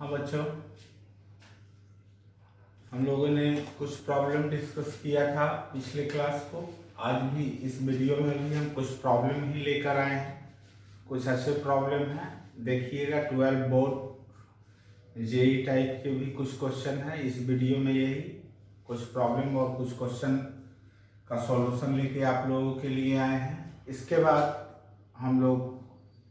हाँ बच्चों, हम लोगों ने कुछ प्रॉब्लम डिस्कस किया था पिछले क्लास को। आज भी इस वीडियो में भी हम कुछ प्रॉब्लम ही लेकर आए हैं। कुछ अच्छे प्रॉब्लम हैं, देखिएगा। 12 बोर्ड जेई टाइप के भी कुछ क्वेश्चन हैं इस वीडियो में। यही कुछ प्रॉब्लम और कुछ क्वेश्चन का सॉल्यूशन लेके आप लोगों के लिए आए हैं। इसके बाद हम लोग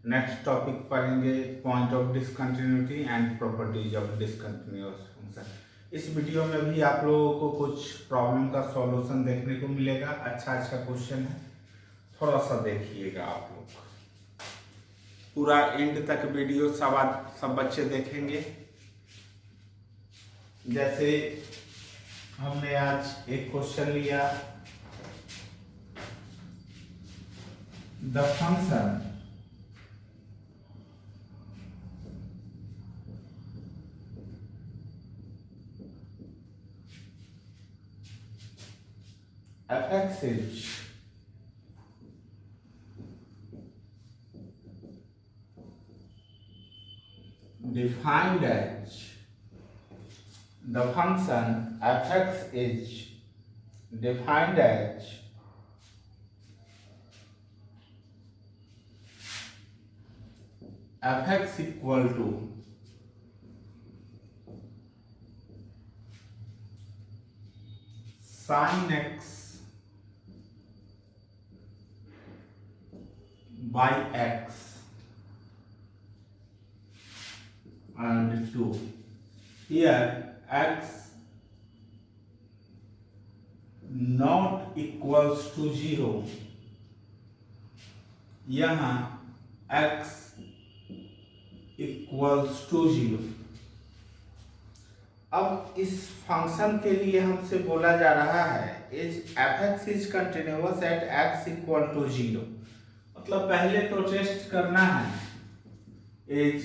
नेक्स्ट टॉपिक पढ़ेंगे, point of discontinuity and properties of discontinuous function. इस वीडियो में भी आप लोगों को कुछ प्रॉब्लम का सॉल्यूशन देखने को मिलेगा। अच्छा क्वेश्चन है, थोड़ा सा देखिएगा आप लोग। पूरा एंड तक वीडियो सब बच्चे देखेंगे। जैसे हमने आज एक क्वेश्चन लिया, the function fx is defined as the function fx is defined as fx equal to sin x by x and 2. Here x not equals to 0, यहाँ x इक्वल्स टू 0। अब इस फंक्शन के लिए हमसे बोला जा रहा है is fx is continuous at x equal to 0। मतलब पहले तो टेस्ट करना है is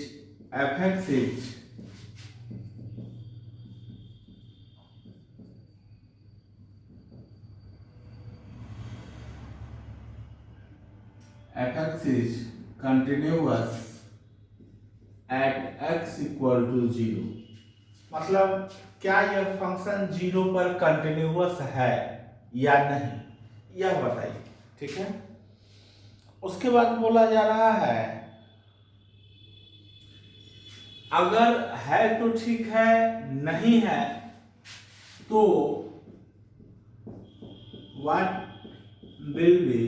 fx is continuous at x equal to 0। मतलब क्या यह फंक्शन 0 पर कंटिन्यूअस है या नहीं, यह बताइए। ठीक है, उसके बाद बोला जा रहा है अगर है तो ठीक है, नहीं है तो what will be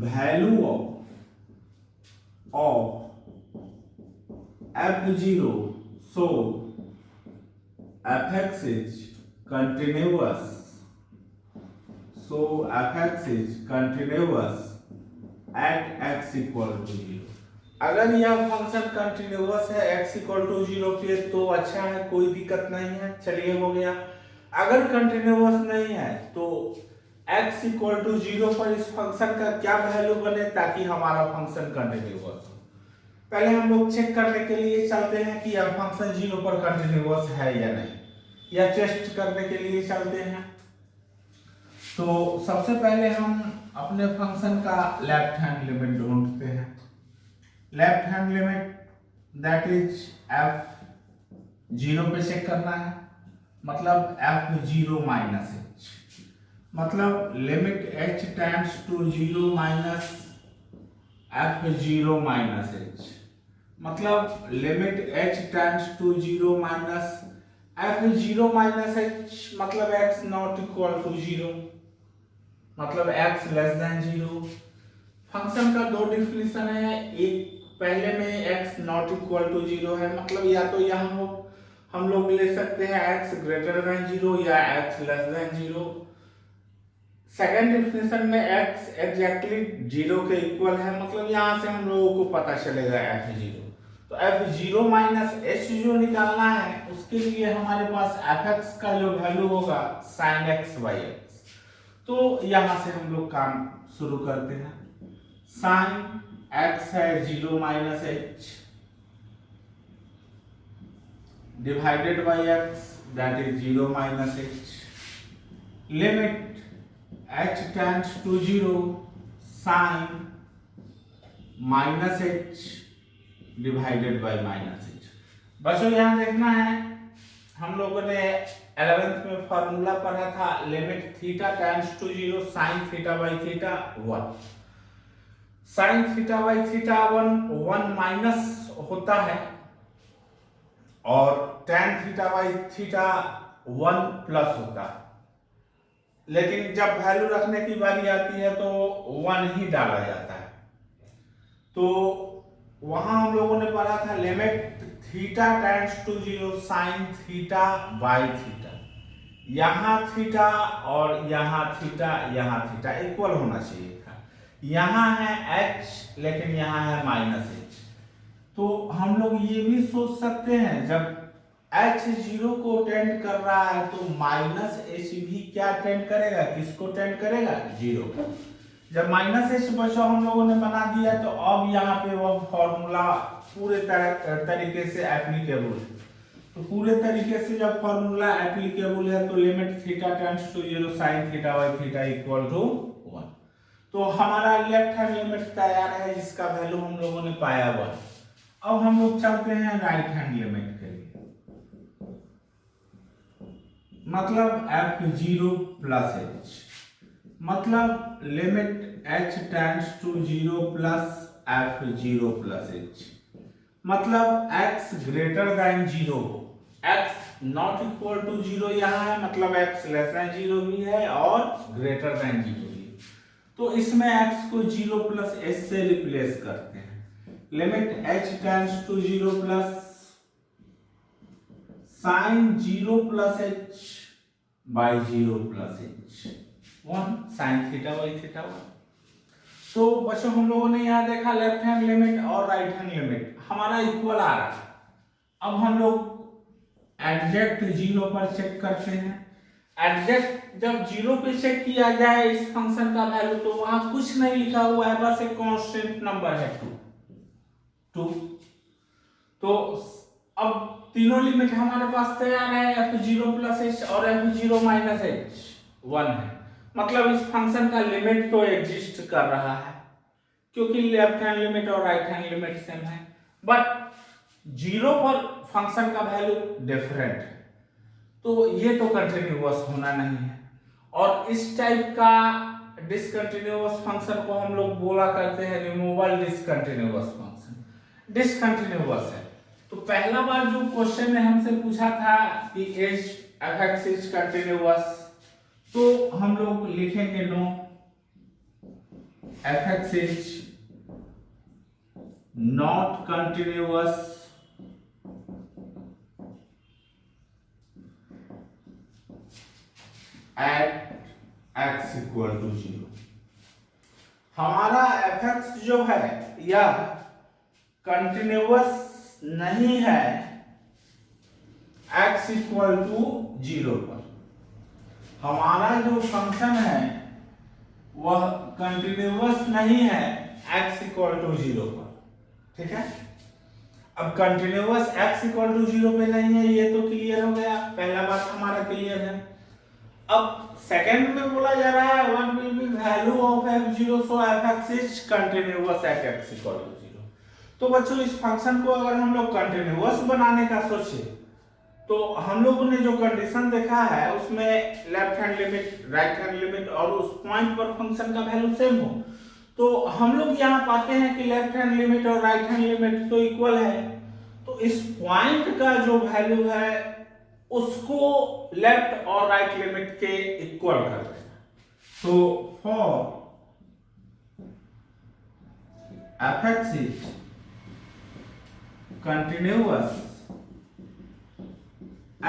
value of f0, so fx is continuous, at x equal to 0। अगर यह फंक्शन कंटिन्यूअस है x इक्वल टू 0 पे तो अच्छा है, कोई दिक्कत नहीं है, चलिए हो गया। अगर कंटिन्यूअस नहीं है तो x इक्वल टू 0 पर इस फंक्शन का क्या वैल्यू बने ताकि हमारा फंक्शन कंटिन्यूअस हो। पहले हम लोग चेक करने के लिए चलते हैं कि यह फंक्शन 0 पर कंटिन्यूअस है या नहीं, या टेस्ट करने के लिए चलते हैं। तो सबसे पहले हम अपने फंक्शन का लेफ्ट हैंड लिमिट ढूंढते हैं। Left hand limit that is f0 पे चेक करना है, मतलब f0 माइनस h, मतलब limit h tends to 0 minus f0 minus h, मतलब limit h tends to 0 minus f0 minus h, मतलब x नॉट इक्वल टू 0, मतलब x लेस देन 0। फंक्शन का दो डिफिनेशन है, एक पहले में x नॉट इक्वल टू 0 है, मतलब या तो यहाँ हम लोग ले सकते हैं x ग्रेटर देन 0 या x less then 0। Second definition में x एग्जैक्टली 0 के इक्वल है, मतलब यहाँ से हम लोगों को पता चलेगा f0। तो f0 माइनस h जो निकालना है उसके लिए हमारे पास fx का जो वैल्यू होगा sin x by x। तो यहाँ से हम लोग काम शुरू करते हैं। sin x है 0 minus h divided by x that is 0 minus h, limit h tends to 0 sin minus h divided by minus h। बच्चों यहाँ देखना है, हम लोगों ने 11th में फॉर्मूला पढ़ा था limit theta tends to 0 sine theta by theta 1। Sine theta by theta 1 minus होता है और tan theta by theta 1 plus होता है, लेकिन जब वैल्यू रखने की बारी आती है तो 1 ही डाला जाता है। तो वहां हम लोगों ने पढ़ा था limit theta tends to 0 sine theta by theta, यहाँ थीटा और यहाँ थीटा इक्वल होना चाहिए था। यहाँ है h लेकिन यहाँ है माइनस h, तो हम लोग ये भी सोच सकते हैं जब h 0 को टेंड कर रहा है तो माइनस h भी क्या टेंड करेगा, किसको टेंड करेगा, 0 को। जब माइनस h बचा हम लोगों ने बना दिया तो अब यहाँ पे वो फॉर्मूला पूरे तरीके से एप्लीकेबल है। तो पूरे तरीके से जब फॉर्मूला एप्लीकेबल है तो limit theta tends to 0 sine theta by theta equal to 1। तो हमारा लेफ्ट हैंड लिमिट तैयार है जिसका वैल्यू हम लोगों ने पाया हुआ। अब हम लोग चलते हैं राइट हैंड लिमिट के लिए, मतलब f0 प्लस h, मतलब limit h tends to 0 plus f0 plus h, मतलब x greater than 0, x not equal to 0 यहाँ है, मतलब x लेस देन 0 भी है और ग्रेटर देन 0 भी। तो इसमें x को 0 प्लस h से रिप्लेस करते हैं। Limit h tends to 0 plus sine 0 plus h by 0 plus h 1 sine theta by theta 1। तो बच्चों हम लोगों ने यहाँ देखा लेफ्ट हैंड लिमिट और राइट हैंड लिमिट हमारा इक्वल आ रहा है। अब हम लोग एग्जैक्ट 0 पर चेक करते हैं। एग्जैक्ट जब 0 पे चेक किया जाए इस फंक्शन का वैल्यू तो वहां कुछ नहीं लिखा हुआ है, बस एक कांस्टेंट नंबर है 2। तो अब तीनों लिमिट हमारे पास तैयार है, f0 प्लस h और f0 माइनस h 1 है, मतलब इस फंक्शन का लिमिट तो एग्जिस्ट कर रहा है क्योंकि लेफ्ट हैंड लिमिट और राइट हैंड लिमिट सेम है, बट 0 पर फंक्शन का वैल्यू डिफरेंट है, तो ये तो कंटिन्यूअस होना नहीं है। और इस टाइप का डिसकंटिन्यूअस फंक्शन को हम लोग बोला करते हैं रिमूवल डिसकंटिन्यूअस फंक्शन, डिसकंटिन्यूअस है। तो पहला बार जो क्वेश्चन ने हमसे पूछा था कि एज f(x) इज कंटिन्यूअस, तो हम लोग लिखेंगे no f(x) is not continuous at x equal to 0। हमारा f(x) जो है यह कंटिन्यूअस नहीं है x इक्वल टू 0 पर। हमारा जो फंक्शन है वह कंटिन्यूअस नहीं है x इक्वल टू 0 पर, ठीक है। अब कंटिन्यूअस x इक्वल टू 0 पे नहीं है, ये तो क्लियर हो गया, पहला बात हमारा क्लियर है। अब सेकंड में बोला जा रहा है what will be value of f0 so f(x) is continuous at x equal to 0। तो बच्चों इस फंक्शन को अगर हम लोग कंटिन्यूअस बनाने का सोचे तो हम लोगों ने जो कंडीशन देखा है उसमें left hand limit right hand limit और उस पॉइंट पर फंक्शन का वैल्यू सेम हो, तो हम लोग यहाँ पाते हैं कि लेफ्ट हैंड लिमिट और राइट हैंड लिमिट तो इक्वल है, तो इस पॉइंट का जो वैल्यू है उसको लेफ्ट और राइट लिमिट के इक्वल कर देना। तो for f(x) is continuous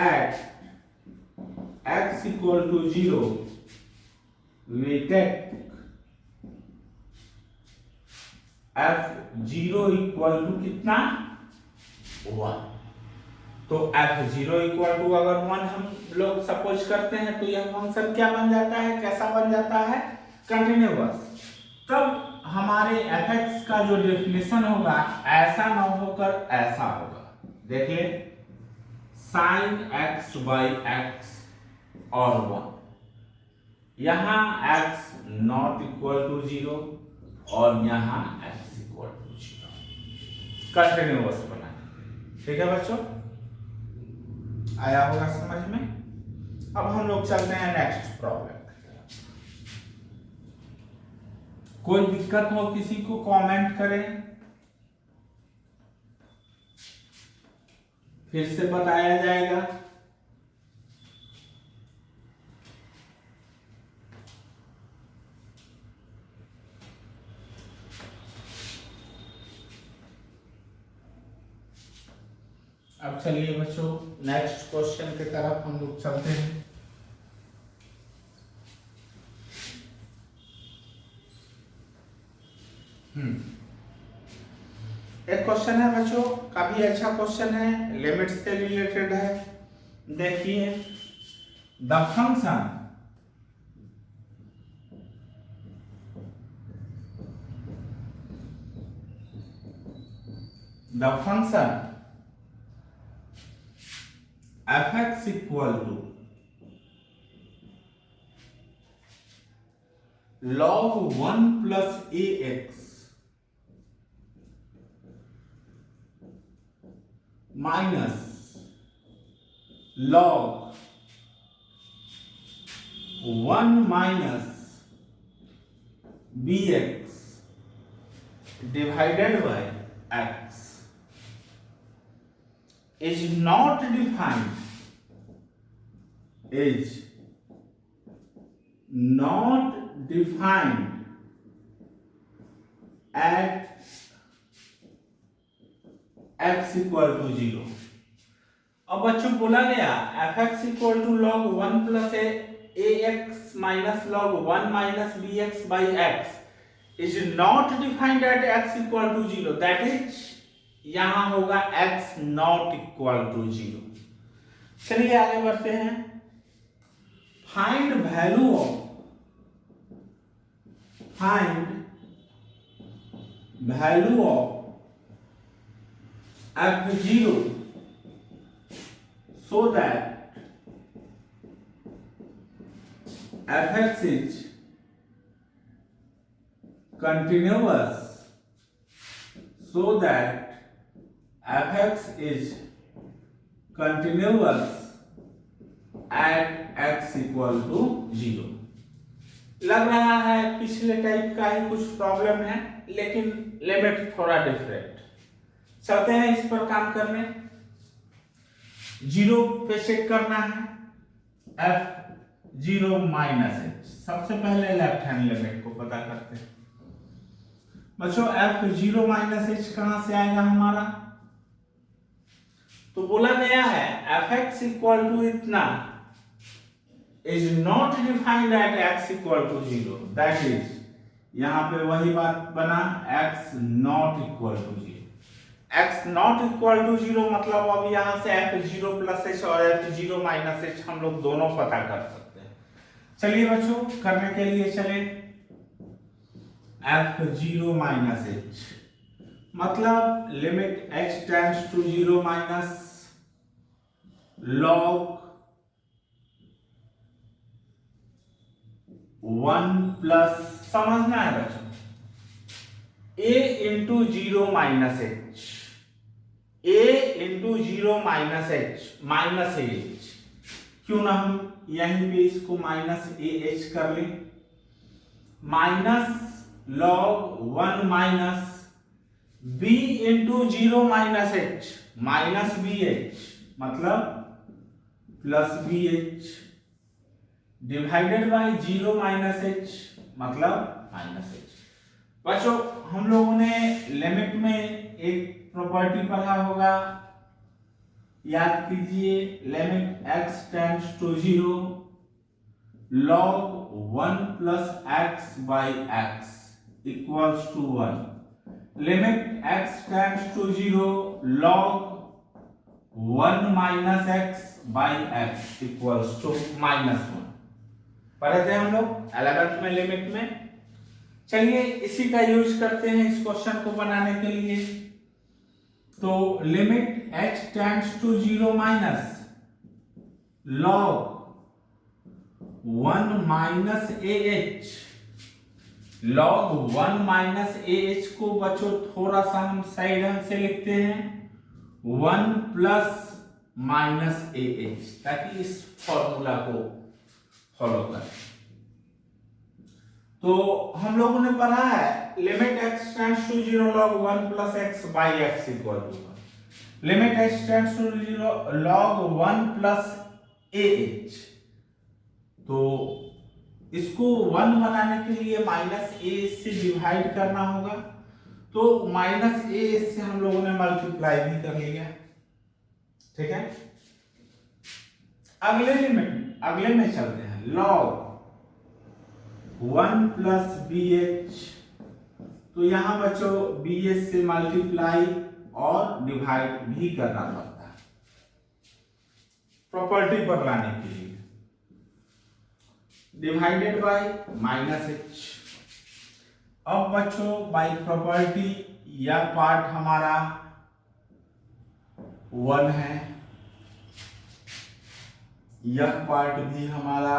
at x equal to 0 we take f0 equal to कितना 1। तो f0 equal to अगर 1 हम लोग सपोज करते हैं तो यह फंक्शन क्या बन जाता है, कैसा बन जाता है, कंटिन्यूअस। तब हमारे f(x) का जो डेफिनेशन होगा ऐसा ना होकर ऐसा होगा, देखिए साइन x बाई x और 1, यहाँ x नॉट इक्वल टू 0 और यहाँ x इक्वल टू 0, कंटिन्यूअस बनाएंगे, ठीक है बच्चों। आया होगा समझ में। अब हम लोग चलते हैं नेक्स्ट प्रॉब्लम की तरफ। कोई दिक्कत हो किसी को कमेंट करें, फिर से बताया जाएगा। अब चलिए बच्चों नेक्स्ट क्वेश्चन की तरफ हम लोग चलते हैं। एक क्वेश्चन है बच्चों, काफी अच्छा क्वेश्चन है, लिमिट्स से रिलेटेड है। देखिए, the function f(x) equal to log 1 plus ax minus log 1 minus bx divided by x is not defined at x equal to 0। अब बच्चों बोला गया f(x) equal to log 1 plus ax minus log 1 minus bx by x is not defined at x equal to 0, that is यहां होगा x not equal to 0। चलिए आगे बढ़ते हैं। Find value of f0 so that f(x) is continuous, so that f(x) is continuous at x equal to 0। लग रहा है पिछले टाइप का ही कुछ प्रॉब्लम है, लेकिन लिमिट थोड़ा डिफरेंट। चलते हैं इस पर काम करने। 0 पे चेक करना है, f0 माइनस h। सबसे पहले लेफ्ट हैंड लिमिट को पता करते हैं बच्चों। f0 माइनस h कहां से आएगा हमारा, तो बोला गया है f(x) इक्वल टू इतना is not defined at x equal to 0, that is यहां पे वही बात बना x not equal to 0। x not equal to 0 मतलब अब यहां से f0 प्लस h और f0 माइनस h हम लोग दोनों पता कर सकते हैं। चलिए बच्चों करने के लिए चले। f0 माइनस h मतलब limit h tends to 0 minus log 1 plus, समझना है बच्चों, a into 0 minus h, a into 0 minus h minus a h। क्यों ना हम यहीं पे इसको माइनस a h कर लें, minus log 1 minus b into 0 minus h minus B H मतलब plus B H divided by 0 minus h मतलब माइनस h। बच्चों हम लोगों ने लिमिट में एक प्रॉपर्टी पढ़ा होगा, याद कीजिए, limit x tends to 0 log 1 plus x by x equals to 1। Limit x tends to 0 log 1 minus x by x equals to -1। पढ़े थे हम लोग 11th में लिमिट में। चलिए इसी का यूज करते हैं इस क्वेश्चन को बनाने के लिए। तो limit h tends to 0 minus log 1 minus ah, log 1 minus ah को बच्चों थोड़ा सा हम साइड से लिखते हैं 1 प्लस माइनस ए एच, ताकि इस फॉर्मूला को फॉलो करें। तो हम लोगों ने पढ़ा है limit x tends to 0 log 1 plus x by x equal to 1, limit x tends to 0 log 1 plus ah। तो इसको 1 बनाने के लिए माइनस ए से डिवाइड करना होगा, तो माइनस ए से हम लोगों ने मल्टीप्लाई भी कर लिया, ठीक है। अगले में चलते हैं, log 1 प्लस बी एच। तो यहां बच्चों बी एच से मल्टीप्लाई और डिवाइड भी करना पड़ता है प्रॉपर्टी पर लाने के लिए, डिवाइडेड बाय माइनस एच। अब बच्चों बाय प्रॉपर्टी यह पार्ट हमारा 1 है, यह पार्ट भी हमारा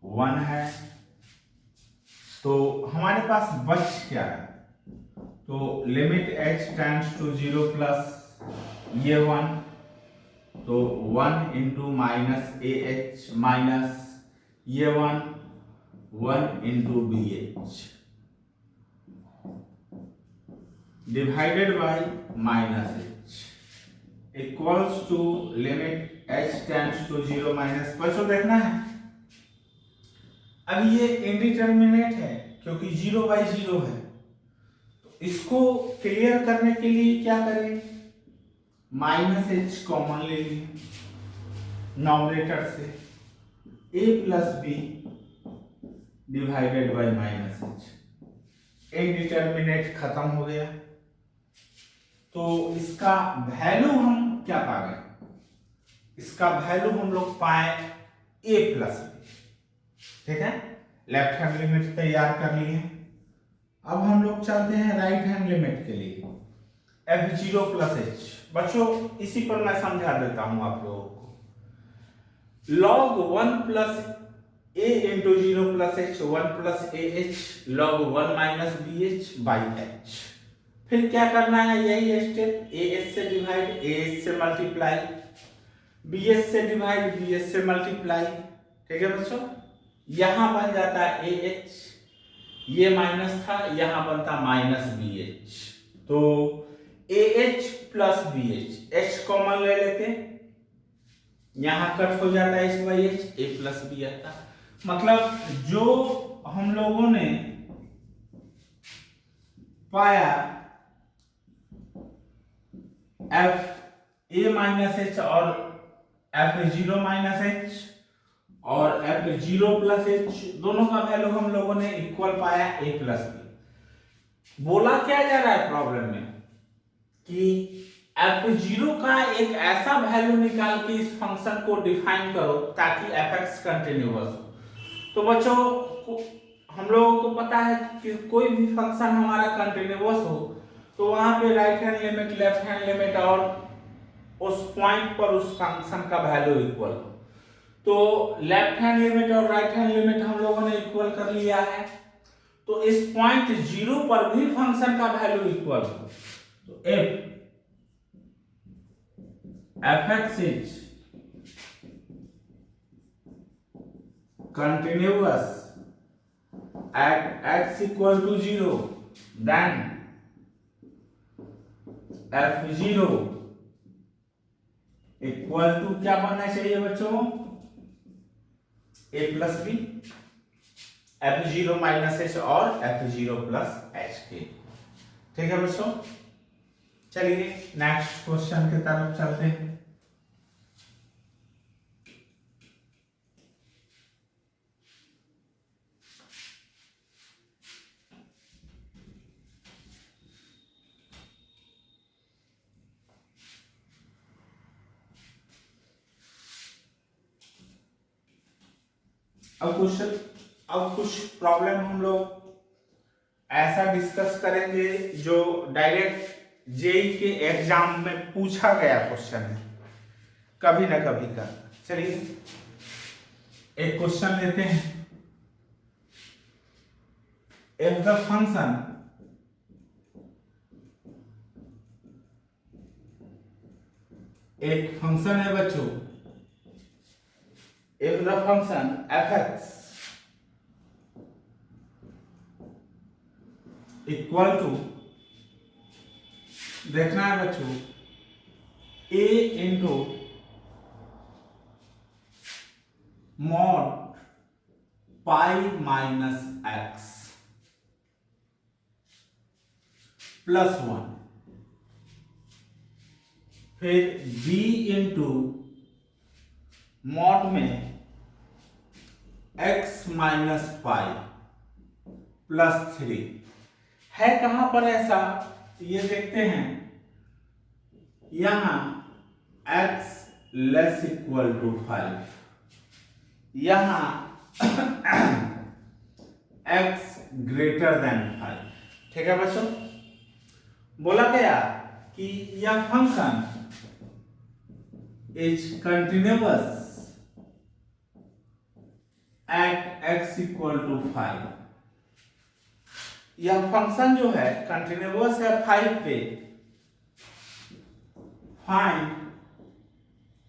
1 है, तो हमारे पास बच क्या है, तो limit h tends to 0 plus ये 1, तो 1 into minus a h minus ये 1 into b H divided by minus h equals to limit h tends to 0 minus. बच्चों देखना है, अब ये इंडिटरमिनेट है क्योंकि 0 बाई 0 है, तो इसको क्लियर करने के लिए क्या करें, माइनस एच कॉमन ले लिए नॉमिनेटर से, a plus b divided by minus h, indeterminate खत्म हो गया। तो इसका वैल्यू हम क्या पा गए, इसका वैल्यू हम लोग पाए a प्लस बी, ठीक है। लेफ्ट हैंड लिमिट तैयार कर लिए। अब हम लोग चलते हैं राइट हैंड लिमिट के लिए, f0 प्लस एच। बच्चों इसी पर मैं समझा देता हूं आप लोगों को, log 1 plus a into 0 plus H, 1 plus A H log 1 minus B H by H. फिर क्या करना है, यही स्टेप, ए एच से डिवाइड, ए एच से मल्टीप्लाई, बी एच से डिवाइड, बी एच से मल्टीप्लाई, ठीक है बच्चों। यहां बन जाता है ए एच, ये माइनस था, यहां बनता माइनस बी एच, तो a h plus B h, h common ले लेते, यहां कट हो जाता है h by h, a plus b आता। मतलब जो हम लोगों ने पाया एफ ए माइनस एच और एफ 0 माइनस एच और f0 प्लस एच, दोनों का वैल्यू हम लोगों ने इक्वल पाया a प्लस बी। बोला क्या जा रहा है प्रॉब्लम में कि f0 का एक ऐसा वैल्यू निकाल के इस फंक्शन को डिफाइन करो ताकि fx कंटिन्यूअस हो। तो बच्चों हम लोगों को पता है कि कोई भी फंक्शन हमारा कंटिन्यूअस हो तो वहां पे right hand limit, left hand limit और उस पॉइंट पर उस फंक्शन का वैल्यू इक्वल हो। तो लेफ्ट हैंड लिमिट और राइट हैंड लिमिट हम लोगों ने इक्वल कर लिया है, तो इस पॉइंट 0 पर भी फंक्शन का वैल्यू इक्वल हो, तो f(x) is continuous at x equal to 0, then f0 equal to क्या बनना चाहिए बच्चों, a plus b, f0 minus h और f0 प्लस एच के, ठीक है बच्चों। चलिए नेक्स्ट क्वेश्चन की तरफ चलते हैं। अब कुछ प्रॉब्लम हम लोग ऐसा डिस्कस करेंगे जो डायरेक्ट जेई के एग्जाम में पूछा गया क्वेश्चन है कभी ना कभी का। चलिए एक क्वेश्चन लेते हैं, if the function एक फंक्शन है बच्चों, if the function F X equal to, देखना है बच्चों, A into mod pi minus X plus 1, फिर b इंटू मॉड में x माइनस पाई प्लस 3 है। कहां पर ऐसा ये देखते हैं, यहां x लेस इक्वल टू 5, यहां x ग्रेटर देन 5। ठीक है बच्चों, बोला गया कि यह function is continuous at x equal to 5। यह फंक्शन जो है कंटिन्यूअस है 5 पे। फाइंड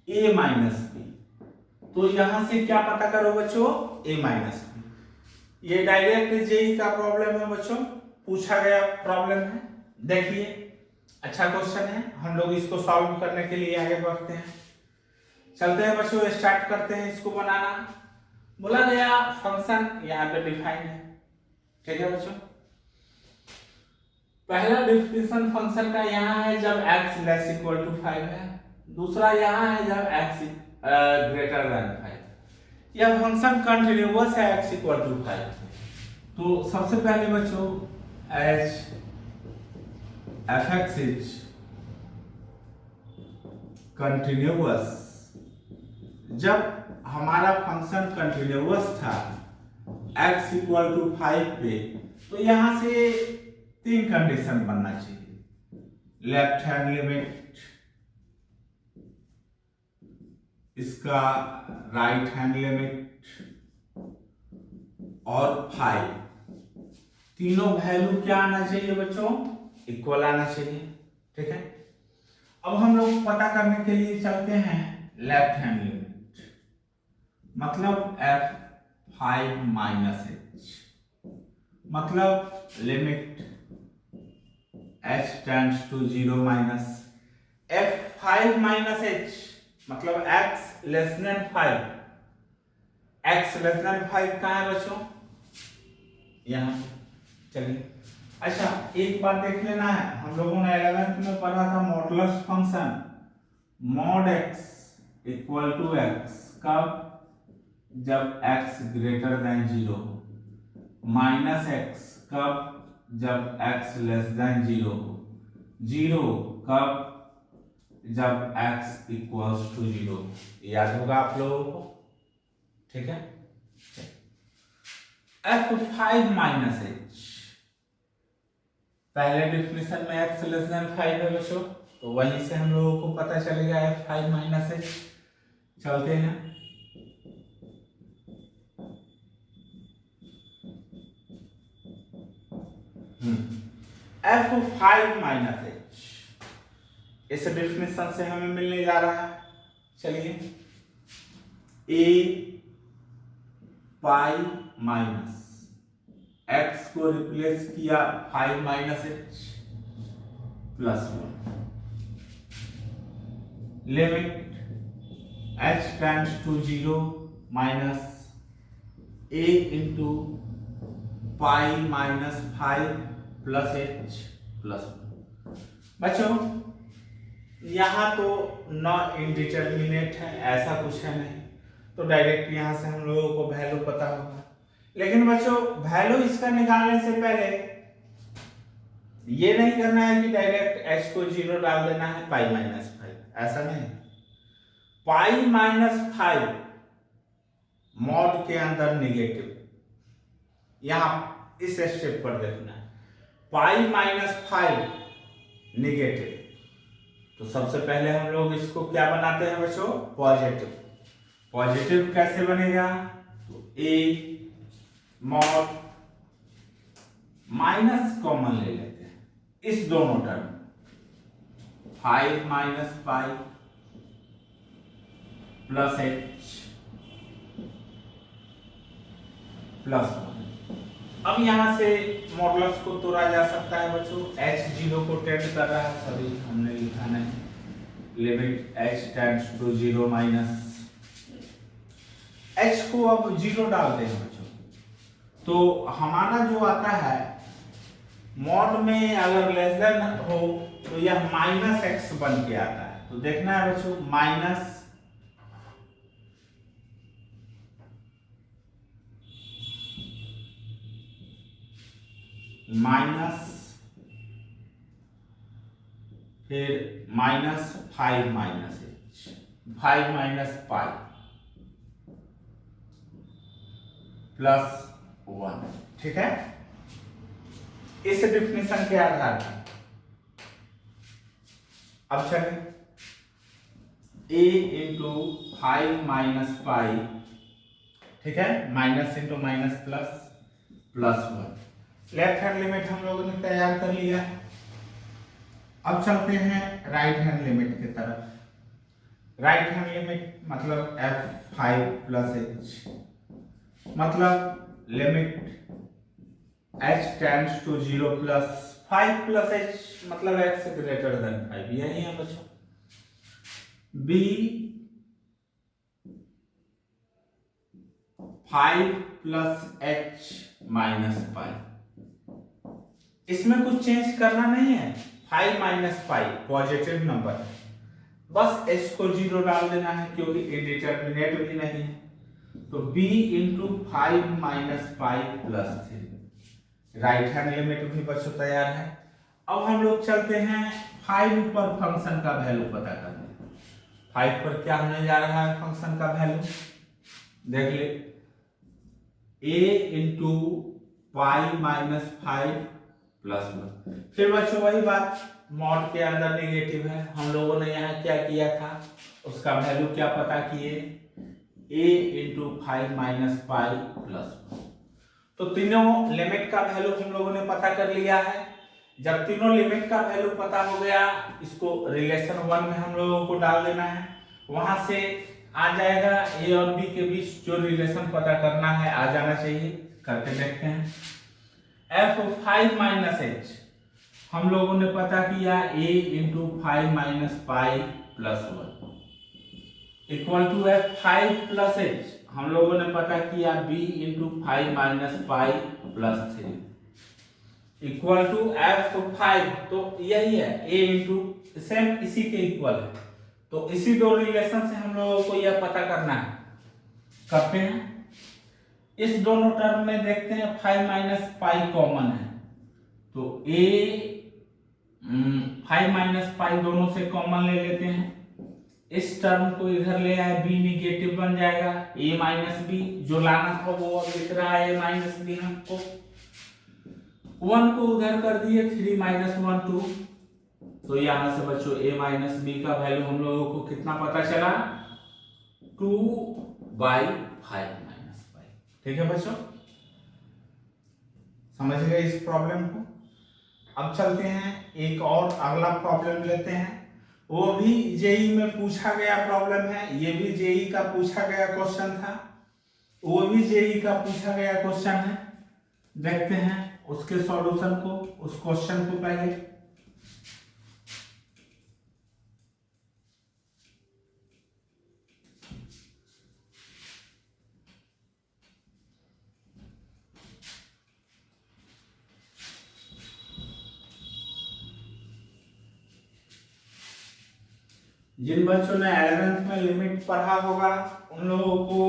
a माइनस बी, तो यहां से क्या पता करो बच्चों, a माइनस बी। ये डायरेक्ट जेई का प्रॉब्लम है बच्चों, पूछा गया प्रॉब्लम है। देखिए अच्छा क्वेश्चन है, हम लोग इसको सॉल्व करने के लिए आगे बढ़ते हैं। चलते हैं बच्चों, स्टार्ट करते हैं इसको बनाना। बोला गया फंक्शन यहाँ पे डिफाइन है। ठीक है बच्चों, पहला डिफिनेशन फंक्शन का यहाँ है जब x लेस इक्वल टू 5 है, दूसरा यहाँ है जब x ग्रेटर देन 5। यह फंक्शन कंटिन्यूअस है x इक्वल टू 5। तो सबसे पहले बच्चों h F x is continuous, जब हमारा फंक्शन कंटिन्यूअस था x इक्वल टू 5 पे, तो यहां से 3 कंडीशन बनना चाहिए। लेफ्ट हैंड लिमिट, इसका राइट हैंड लिमिट और 5, तीनों वैल्यू क्या आना चाहिए बच्चों, इक्वल आना चाहिए। ठीक है, अब हम लोग पता करने के लिए चलते हैं लेफ्ट हैंड लिमिट, मतलब f5 माइनस h, मतलब limit h tends to 0 minus f5 minus h, मतलब x less than 5। x less than 5 कहाँ है बच्चों, यहाँ। चलिए अच्छा, एक बात देख लेना है, हम लोगों ने 11th में पढ़ा था modulus function, mod x equal to x, कब, जब x greater than 0, minus x कब, जब x लेस देन 0, 0 कब, जब x इक्वल्स टू 0। याद होगा आप लोगों को। ठीक है, f5 माइनस h, पहले डिफिनेशन में x लेस देन 5 है बच्चों, तो वहीं से हम लोगों को पता चलेगा f5 माइनस h। चलते हैं, f5 माइनस h इस डिफिनेशन से हमें मिलने जा रहा है। चलिए, a पाई माइनस x को रिप्लेस किया 5 minus h plus 1, limit h tends to 0 minus a into pi minus 5 plus h plus 1। बच्चों यहाँ तो नॉन इंडिटरमिनेट है, ऐसा कुछ है नहीं, तो डायरेक्ट यहाँ से हम लोगों को वैल्यू पता होगा। लेकिन बच्चों वैल्यू इसका निकालने से पहले ये नहीं करना है कि डायरेक्ट h को 0 डाल देना है पाई माइनस 5, ऐसा नहीं। पाई माइनस 5 मॉड के अंदर निगेटिव, यहां इस स्टेप पर देखना है, पाई माइनस 5 निगेटिव, तो सबसे पहले हम लोग इसको क्या बनाते हैं बच्चों, पॉजिटिव। पॉजिटिव कैसे बनेगा, तो a मॉड माइनस कॉमन ले लेते हैं इस दोनों term, 5 minus pi plus H plus 1। अब यहां से मॉडुलस को तोड़ा जा सकता है बच्चों, h 0 को टेंड कर रहा है, सभी हमने लिखा नहीं, limit h tends to 0 minus h को अब 0 डाल दें बच्चों, तो हमारा जो आता है मॉड में अगर लेस देन हो तो यह माइनस एक्स बन के आता है। तो देखना है बच्चों, माइनस फिर -5 minus H, 5 minus pi plus 1। ठीक है, इस डिफिनेशन के आधार पर अब चले a इंटू 5 माइनस पाई, ठीक है, minus into minus plus 1। Left hand limit हम लोगों ने तैयार कर लिया है। अब चलते हैं राइट हैंड लिमिट की तरफ। राइट हैंड लिमिट मतलब f5 प्लस h, मतलब limit h tends to 0 plus 5 plus h, मतलब x ग्रेटर देन 5, यही है बच्चों। b 5 plus h minus pi, इसमें कुछ चेंज करना नहीं है, 5 माइनस पाई पॉजिटिव नंबर है, बस h को 0 डाल देना है क्योंकि इंडिटरमिनेट भी नहीं है। तो b into 5 minus pi plus 3, right hand limit भी बच्चों तैयार है। अब हम लोग चलते हैं 5 पर फंक्शन का वैल्यू पता करने। 5 पर क्या होने जा रहा है फंक्शन का वैल्यू, देख ले, a into pi minus 5 plus 1। फिर बच्चों वही बात, मॉड के अंदर नेगेटिव है, हम लोगों ने यहाँ क्या किया था, उसका वैल्यू क्या पता किए, a into 5 minus pi plus 1। तो तीनों लिमिट का वैल्यू हम लोगों ने पता कर लिया है। जब तीनों लिमिट का वैल्यू पता हो गया, इसको रिलेशन 1 में हम लोगों को डाल देना है, वहां से आ जाएगा a और b के बीच जो रिलेशन पता करना है आ जाना चाहिए। करके देखते हैं। f5 माइनस h हम लोगों ने पता किया a into 5 minus pi plus 1 equal to f5 plus h हम लोगों ने पता किया b into 5 minus pi plus 3 equal to f5। तो यही है a इंटू, सेम इसी के इक्वल है, तो इसी दो रिलेशन से हम लोगों को यह पता करना है। करते हैं, इस दोनों टर्म में देखते हैं 5 माइनस पाई कॉमन है, तो a 5 माइनस पाई दोनों से कॉमन ले लेते हैं, इस टर्म को इधर ले आए, b निगेटिव बन जाएगा, a माइनस बी जो लाना था वो अब लिख रहा है a माइनस बी, हमको 1 को उधर कर दिए, 3 माइनस 1 2, तो यहां से बच्चों a माइनस बी का वैल्यू हम लोगों को कितना पता चला, 2/5 माइनस 5। ठीक है बच्चों, समझ गए इस प्रॉब्लम को। अब चलते हैं एक और अगला प्रॉब्लम लेते हैं, वो भी जेई में पूछा गया प्रॉब्लम है, ये भी जेई का पूछा गया क्वेश्चन था, वो भी जेई का पूछा गया क्वेश्चन है। देखते हैं उसके सॉल्यूशन को, उस क्वेश्चन को पहले। जिन बच्चों ने 11th में लिमिट पढ़ा होगा उन लोगों को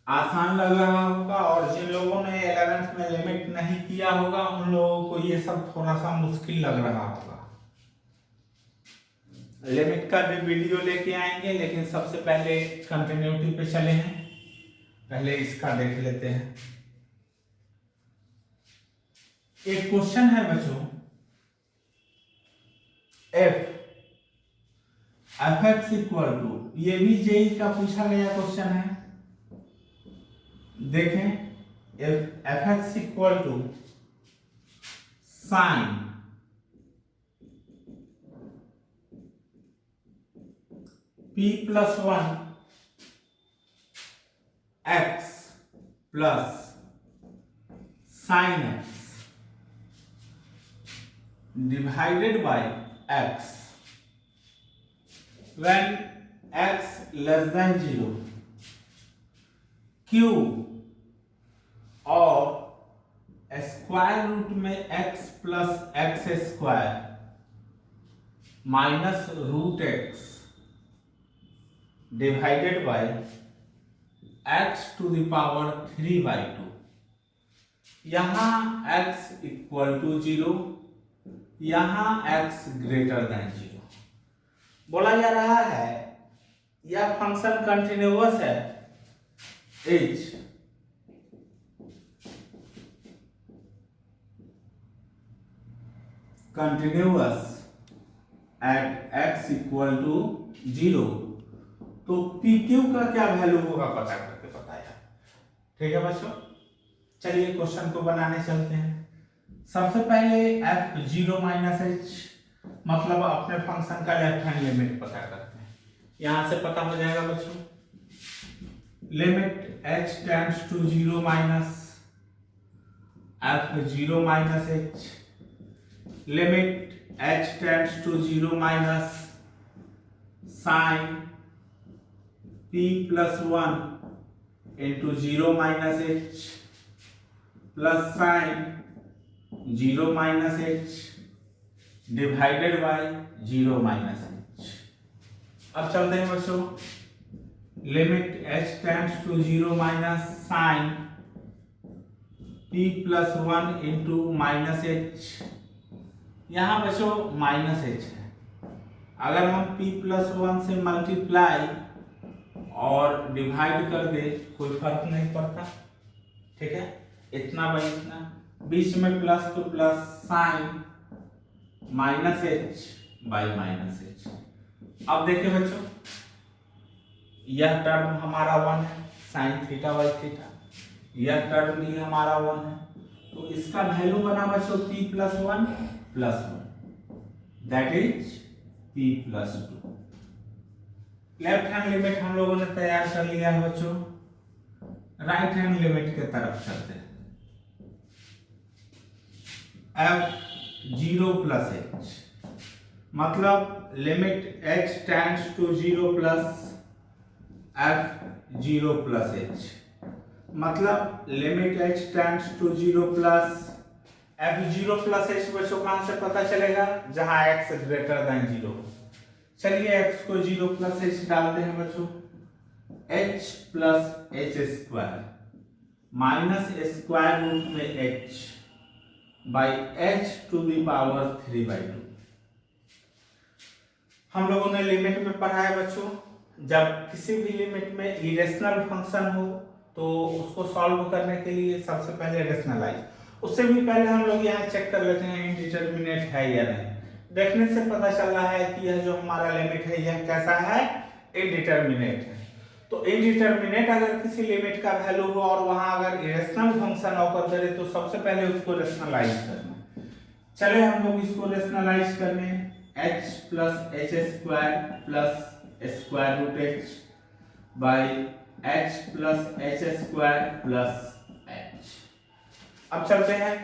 आसान लग रहा होगा, और जिन लोगों ने 11th में लिमिट नहीं किया होगा उन लोगों को ये सब थोड़ा सा मुश्किल लग रहा होगा। लिमिट का भी वीडियो लेके आएंगे, लेकिन सबसे पहले कंटिन्यूटी पे चले हैं, पहले इसका देख लेते हैं। एक क्वेश्चन है बच्चों, f(x) इक्वल टू, ये भी जेई का पूछा गया क्वेश्चन है। देखें, f(x) equal to p plus 1 x plus sine x divided by x when x less than 0 q और स्क्वायर रूट में x plus x square minus root x divided by x to the power 3/2। यहां x equal to 0, यहां x greater than 0। बोला जा रहा है यह function continuous है h continuous at x equal to 0। तो PQ का क्या वैल्यू होगा पता करके बताया। ठीक है बच्चों, चलिए क्वेश्चन को बनाने चलते हैं। सबसे पहले f0 माइनस h मतलब अपने फंक्शन का लेफ्ट हैंड लिमिट पता करते हैं। यहां से पता हो जाएगा बच्चों, limit h tends to 0 minus f0 minus h, limit h tends to 0 minus sine p plus 1 into 0 minus h plus sine 0 minus h divided by 0 minus h। अब चलते हैं बच्चों, limit h tends to 0 minus sine p plus 1 into minus h। यहाँ बच्चों minus h है, अगर हम p plus 1 से मल्टीप्लाई और डिवाइड कर दे कोई फर्क नहीं पड़ता। ठीक है, इतना बाई इतना, बीच में प्लस तो plus sign minus h by minus h। अब देखिए बच्चों, यह टर्म हमारा 1 है साइन थीटा बाई थीटा, यह टर्म भी हमारा 1 है, तो इसका वैल्यू बना बच्चों p plus 1 plus 1 that is p plus 2। Left hand limit हम लोगों ने तैयार कर लिया है बच्चों, राइट हैंड लिमिट के तरफ चलते हैं। f0 प्लस h मतलब limit h tends to 0 plus f0 plus h मतलब limit h tends to 0 plus f0 plus h बच्चों कहां से पता चलेगा, जहां x ग्रेटर देन 0। चलिए x को 0 प्लस h डालते हैं बच्चों, h plus h square minus square root में h by h to the power 3/2। हम लोगों ने लिमिट में पढ़ा है बच्चों, जब किसी भी लिमिट में इरेशनल फंक्शन हो तो उसको सॉल्व करने के लिए सबसे पहले रेशनलाइज, उससे भी पहले हम लोग यहाँ चेक कर लेते हैं इनडिटरमिनेट है या नहीं। देखने से पता चल रहा है कि यह जो हमारा लिमिट है यह कैसा है, इनडिटरमिनेट है। तो इनडिटरमिनेट अगर किसी लिमिट का वैल्यू हो और वहां अगर इरेशनल फंक्शन ऑकर करे तो सबसे पहले उसको रेशनलाइज करना। चले हम लोग इसको रेशनलाइज करने, h plus h square plus square root h by h plus h square plus h। अब चलते हैं,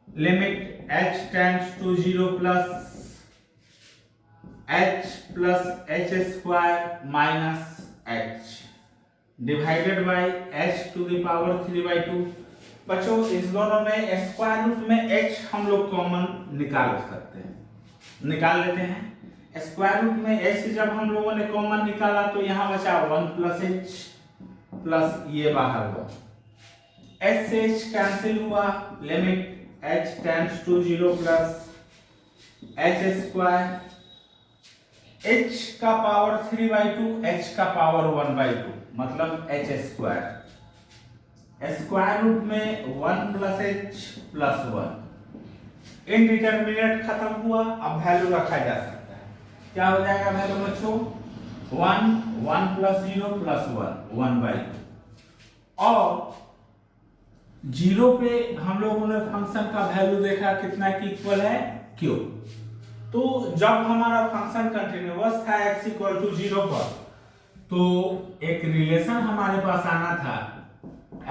limit h tends to 0 plus h plus h square minus h divided by h to the power 3/2। बच्चों इस दोनों में square root में h हम लोग कॉमन निकाल सकते हैं, निकाल लेते हैं। स्क्वायर रूट में h जब हम लोगों ने कॉमन निकाला तो यहाँ बचा 1 प्लस h प्लस ये बाहर हुआ, h से h कैंसिल हुआ, limit h tends to 0 plus h square h का पावर 3/2 h का पावर 1/2 मतलब h स्क्वायर, स्क्वायर रूट में 1 प्लस h प्लस 1। इनडिटरमिनेट खत्म हुआ, अब वैल्यू रखा जा सकता है। क्या हो जाएगा वैल्यू बच्चों, 1 प्लस 0 प्लस 1 1/2। और 0 पे हम लोगों ने फंक्शन का वैल्यू देखा कितना की इक्वल है q, तो जब हमारा फंक्शन कंटिन्यूअस था x इक्वल टू 0 पर, तो एक रिलेशन हमारे पास आना था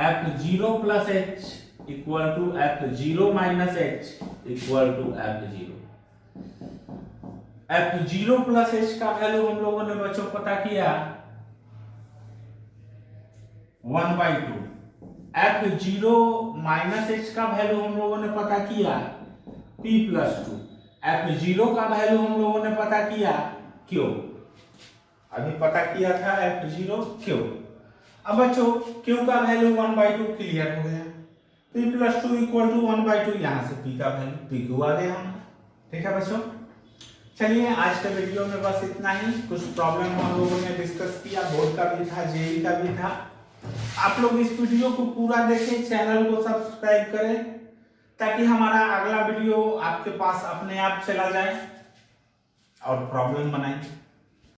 f0 plus h equal to f0 minus h equal to f0। f0 plus h का वैल्यू हम लोगों ने बच्चों पता किया 1/2। f0 माइनस h का वैल्यू हम लोगों ने पता किया p प्लस 2। f0 का वैल्यू हम लोगों ने पता किया q, अभी पता किया था f0 q। अब बच्चों q का वैल्यू 1/2 क्लियर हो गया, p प्लस 2 इक्वल टू 1/2, यहाँ से p का वैल्यू pq आ गया हमारा। ठीक है बच्चों, चलिए आज के वीडियो में बस इतना ही। कुछ प्रॉब्लम हम लोगों ने डिस्कस किया, बोर्ड का भी था, जेई का भी था। आप लोग इस वीडियो को पूरा देखें, चैनल को सब्सक्राइब करें ताकि हमारा अगला वीडियो आपके पास अपने आप चला जाए और प्रॉब्लम बनाएं।